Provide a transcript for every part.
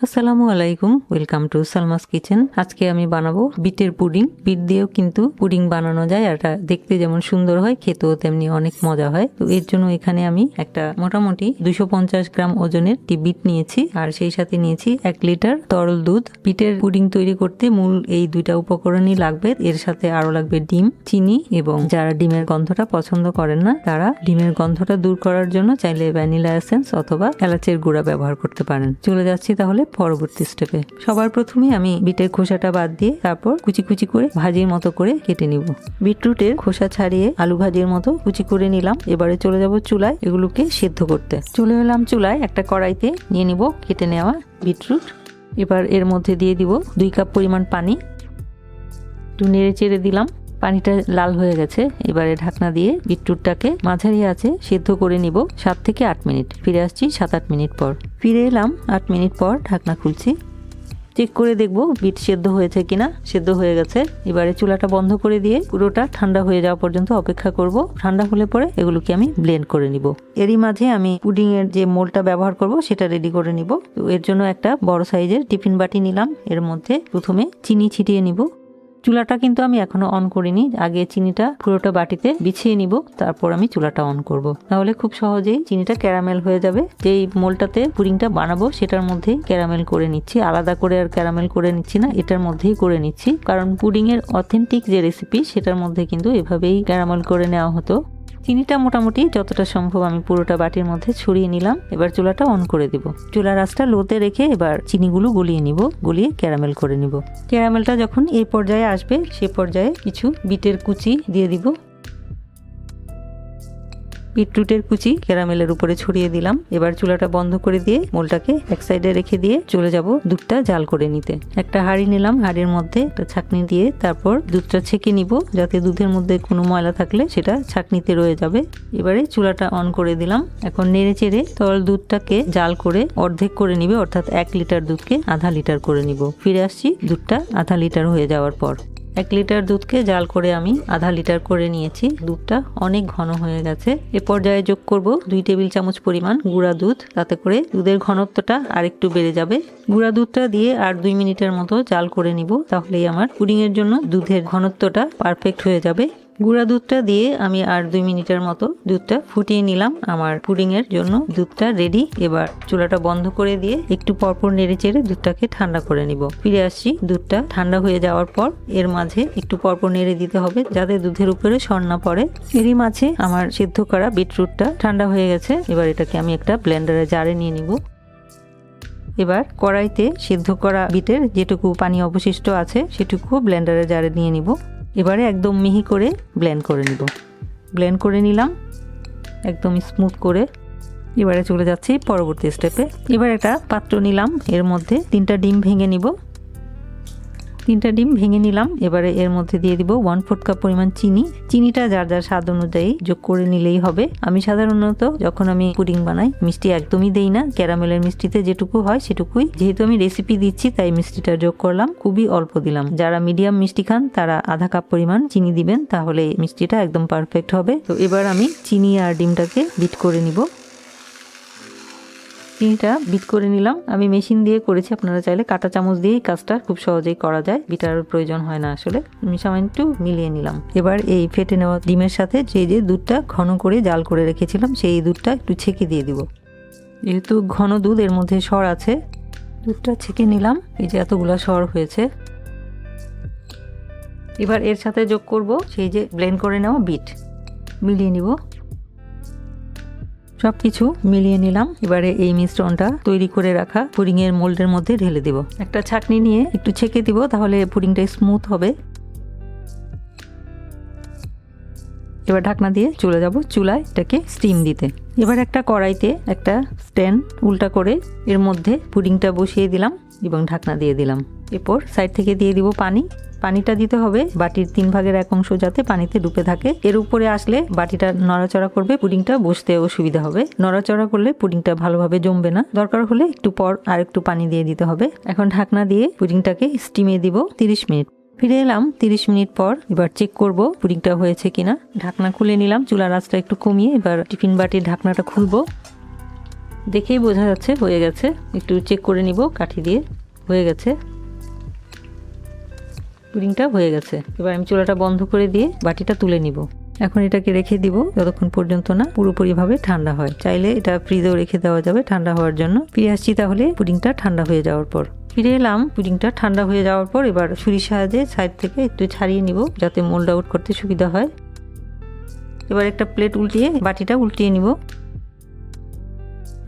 আসসালামু আলাইকুম, welcome to Salma's kitchen. আজকে আমি বানাবো বিটের পুডিং। বিট দিয়েও কিন্তু পুডিং বানানো যায়, আর এটা দেখতে যেমন সুন্দর হয় খেতেও তেমনি অনেক মজা হয়। তো এর জন্য এখানে আমি একটা মোটামুটি 250 গ্রাম ওজনের বিট নিয়েছি, আর সেই সাথে নিয়েছি 1 লিটার তরল দুধ। বিটের পুডিং তৈরি করতে মূল এই দুইটা উপকরণই লাগবে, এর সাথে আরো লাগবে ডিম, চিনি, এবং যারা ডিমের গন্ধটা পছন্দ করেন না তারা ডিমের গন্ধটা দূর করার জন্য চাইলে ভ্যানিলা এসেন্স অথবা এলাচের গুঁড়া ব্যবহার করতে পারেন। চলে যাচ্ছি তাহলে পরবর্তী স্টেপে। সবার প্রথমে আমি বিটের খোসাটা বাদ দিয়ে তারপর কুচি কুচি করে ভাজির মতো করে কেটে নিব। বিটরুটের খোসা ছাড়িয়ে আলু ভাজির মতো কুচি করে নিলাম। এবারে চলে যাব চুলায় এগুলোকে সেদ্ধ করতে। চলে এলাম চুলায়, একটা কড়াইতে নিয়ে নিব কেটে নেওয়া বিটরুট। এবার এর মধ্যে দিয়ে দিব 2 কাপ পরিমাণ পানি। একটু নেড়ে চেড়ে দিলাম, পানিটা লাল হয়ে গেছে। এবারে ঢাকনা দিয়ে বিটরুটটাকে মাঝারি আঁচে সেদ্ধ করে নিব 7 থেকে 8 মিনিট। ফিরে আসছি 7-8 মিনিট পর। ফিরে এলাম 8 মিনিট পর, ঢাকনা খুলছি, চেক করে দেখবো বিট সেদ্ধ হয়েছে কিনা। সেদ্ধ হয়ে গেছে। এবারে চুলাটা বন্ধ করে দিয়ে পুরোটা ঠান্ডা হয়ে যাওয়া পর্যন্ত অপেক্ষা করব। ঠান্ডা হলে পরে এগুলোকে আমি ব্লেন্ড করে নিব। এরই মাঝে আমি পুডিং এর যে মোল্ডটা ব্যবহার করব সেটা রেডি করে নিব। তো এর জন্য একটা বড় সাইজের টিফিন বাটি নিলাম। এর মধ্যে প্রথমে চিনি ছিটিয়ে নিব। চুলাটা কিন্তু আমি এখনো অন করিনি, আগে চিনিটা পুরোটা বাটিতে বিছিয়ে নিব, তারপর আমি চুলাটা অন করব। তাহলে খুব সহজেই চিনিটা ক্যারামেল হয়ে যাবে। যেই মোলটাতে পুডিংটা বানাবো সেটার মধ্যেই ক্যারামেল করে নিচ্ছি, আলাদা করে আর ক্যারামেল করে নিচ্ছি না, এটার মধ্যেই করে নিচ্ছি। কারণ পুডিং এর অথেন্টিক যে রেসিপি সেটার মধ্যে কিন্তু এভাবেই ক্যারামেল করে নেওয়া হতো। চিনিটা মোটামুটি যতটা সম্ভব আমি পুরোটা বাটির মধ্যে ছড়িয়ে নিলাম। এবার চুলাটা অন করে দিব। চুলার আঁচটা লোতে রেখে এবার চিনিগুলো গলিয়ে নিব, গলিয়ে ক্যারামেল করে নিব। ক্যারামেলটা যখন এই পর্যায়ে আসবে সে পর্যায়ে কিছু বিটের কুচি দিয়ে দিব। বিটরুটের কুচি ক্যারামেলের উপরে ছড়িয়ে দিলাম। এবার চুলাটা বন্ধ করে দিয়ে মোলটাকে এক সাইডে রেখে দিয়ে চলে যাব দুধটা জাল করে নিতে। একটা হাঁড়ি নিলাম, হাঁড়ির মধ্যে একটা ছাঁকনি দিয়ে তারপর দুধটা ছেঁকে নিব, যাতে দুধের মধ্যে কোনো ময়লা থাকলে সেটা ছাঁকনিতে রয়ে যাবে। এবারে চুলাটা অন করে দিলাম। এখন নেড়ে চেড়ে তরল দুধটাকে জাল করে অর্ধেক করে নিবে, অর্থাৎ 1 লিটার দুধকে আধা লিটার করে নিব। ফিরে আসছি দুধটা আধা লিটার হয়ে যাওয়ার পর। 1 লিটার দুধকে জাল করে আমি আধা লিটার করে নিয়েছি। দুধটা অনেক ঘন হয়ে গেছে। এ পর্যায়ে যোগ করব 2 টেবিল চামচ পরিমাণ গুঁড়া দুধ, তাতে করে দুধের ঘনত্বটা আরেকটু বেড়ে যাবে। গুঁড়া দুধটা দিয়ে আর 2 মিনিটের মতো জাল করে নিব, তাহলেই আমার পুডিং এর জন্য দুধের ঘনত্বটা পারফেক্ট হয়ে যাবে। গুঁড়া দুধটা দিয়ে আমি আর 2 মিনিটের মতো দুধটা ফুটিয়ে নিলাম। আমার পুডিং এর জন্য দুধটা রেডি। এবার চুলাটা বন্ধ করে দিয়ে একটু পরপর নেড়ে চেড়ে দুধটাকে ঠান্ডা করে নিব। ফিরে আসছি দুধটা ঠান্ডা হয়ে যাওয়ার পর। এর মাঝে একটু পরপর নেড়ে দিতে হবে যাতে দুধের উপরে সর না পড়ে। এরই মাঝে আমার সেদ্ধ করা বিটরুটটা ঠান্ডা হয়ে গেছে। এবার এটাকে আমি একটা ব্লেন্ডারে জারে নিয়ে নিব। এবার কড়াইতে সেদ্ধ করা বিটের যেটুকু পানি অবশিষ্ট আছে সেটুকু ব্লেন্ডারে জারে নিয়ে নিব। এবারে একদম মিহি করে ব্লেন্ড করে নিব। ব্লেন্ড করে নিলাম একদম স্মুথ করে। এবারে চলে যাচ্ছি পরবর্তী স্টেপে। এবার একটা পাত্র নিলাম, এর মধ্যে 3টা ডিম ভেঙে নিব। 3টা ডিম ভেঙে নিলাম। এবারে এর মধ্যে দিয়ে দিব 1/4 কাপ পরিমাণ চিনি। চিনিটা যার যার স্বাদ অনুযায়ী যোগ করে নিলেই হবে। আমি সাধারণত যখন আমি পুডিং বানাই মিষ্টি একদমই দেই না, ক্যারামেলের মিষ্টিতে যেটুকু হয় সেটুকুই। যেহেতু আমি রেসিপি দিচ্ছি তাই মিষ্টিটা যোগ করলাম, খুবই অল্প দিলাম। যারা মিডিয়াম মিষ্টি খান তারা আধা কাপ পরিমাণ চিনি দিবেন, তাহলে মিষ্টিটা একদম পারফেক্ট হবে। তো এবার আমি চিনি আর ডিমটাকে বিট করে নিব। চিনিটা বিট করে নিলাম। আমি মেশিন দিয়ে করেছি, আপনারা চাইলে কাঁটা চামচ দিয়েই কাজটা খুব সহজেই করা যায়, বিটার প্রয়োজন হয় না আসলে। আমি সামান্য একটু মিলিয়ে নিলাম। এবার এই ফেটে নেওয়া ডিমের সাথে যে দুধটা ঘন করে জাল করে রেখেছিলাম সেই দুধটা একটু ছেঁকে দিয়ে দিব। যেহেতু ঘন দুধ এর মধ্যে সর আছে, দুধটা ছেঁকে নিলাম। এই যে এতগুলা সর হয়েছে। এবার এর সাথে যোগ করব সেই যে ব্লেন্ড করে নেওয়া বিট, মিলিয়ে নিব। সবকিছু মিলিয়ে নিলাম। এবারে এই মিশ্রণটা তৈরি করে রাখা পুডিং এর মোল্ডের মধ্যে ঢেলে দিব। একটা ছাঁকনি নিয়ে একটু ছেঁকে দিব, তাহলে পুডিংটা স্মুথ হবে। এবার ঢাকনা দিয়ে চলে যাব চুলায় এটাকে স্টিম দিতে। এবার একটা কড়াইতে একটা স্ট্যান্ড উল্টা করে এর মধ্যে পুডিংটা বসিয়ে দিলাম এবং ঢাকনা দিয়ে দিলাম। এরপর সাইড থেকে দিয়ে দিব পানি। পানিটা দিতে হবে বাটির 3 ভাগের 1 অংশ যাতে পানিতে ডুবে থাকে। এর উপরে আসলে বাটিটা নড়াচড়া করবে, পুডিংটা বসতে অসুবিধা হবে। নড়াচড়া করলে পুডিংটা ভালোভাবে জমবে না। দরকার হলে একটু পর আর একটু পানি দিয়ে দিতে হবে। এখন ঢাকনা দিয়ে পুডিংটাকে স্টিমে দিব 30 মিনিট। ফিরে এলাম 30 মিনিট পর। এবার চেক করব পুডিংটা হয়েছে কিনা। ঢাকনা খুলে নিলাম, চুলার আঁচটা একটু কমিয়ে এবার টিফিন বাটির ঢাকনাটা খুলবো। দেখেই বোঝা যাচ্ছে হয়ে গেছে। একটু চেক করে নিব কাঠি দিয়ে। হয়ে গেছে, পুডিংটা হয়ে গেছে। এবার আমি চুলাটা বন্ধ করে দিয়ে বাটিটা তুলে নিব। এখন এটাকে রেখে দিব যতক্ষণ পর্যন্ত না পুরোপুরিভাবে ঠান্ডা হয়। চাইলে এটা ফ্রিজেও রেখে দেওয়া যাবে ঠান্ডা হওয়ার জন্য। ফিরে আসছি তাহলে পুডিংটা ঠান্ডা হয়ে যাওয়ার পর। ফিরে এলাম পুডিংটা ঠান্ডা হয়ে যাওয়ার পর। এবার ছুরির সাহায্যে সাইড থেকে একটু ছাড়িয়ে নিব যাতে মোল্ড আউট করতে সুবিধা হয়। এবার একটা প্লেট উল্টিয়ে বাটিটা উল্টিয়ে নিব।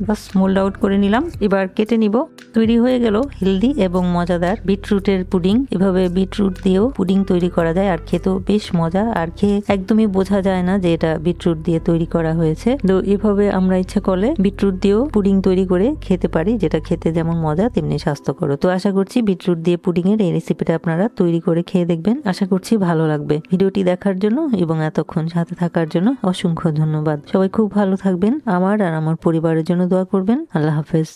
বাস মোল্ড আউট করে নিলাম। এবার কেটে নিব। তৈরি হয়ে গেল হেলদি এবং মজাদার বিটরুটের পুডিং। এভাবে বিটরুট দিয়েও পুডিং তৈরি করা যায় আর খেতেও বেশ মজা, আর খেয়ে একদমই বোঝা যায় না যে এটা বিটরুট দিয়ে তৈরি করা হয়েছে। তো এভাবে আমরা ইচ্ছা করলে বিটরুট দিয়েও পুডিং তৈরি করে খেতে পারি, যেটা খেতে যেমন মজা তেমনি স্বাস্থ্যকর। তো আশা করছি বিটরুট দিয়ে পুডিং এর এই রেসিপিটা আপনারা তৈরি করে খেয়ে দেখবেন। আশা করছি ভালো লাগবে। ভিডিওটি দেখার জন্য এবং এতক্ষণ সাথে থাকার জন্য অসংখ্য ধন্যবাদ। সবাই খুব ভালো থাকবেন। আমার আর আমার পরিবারের জন্য দোয়া করবেন। আল্লাহ হাফেজ।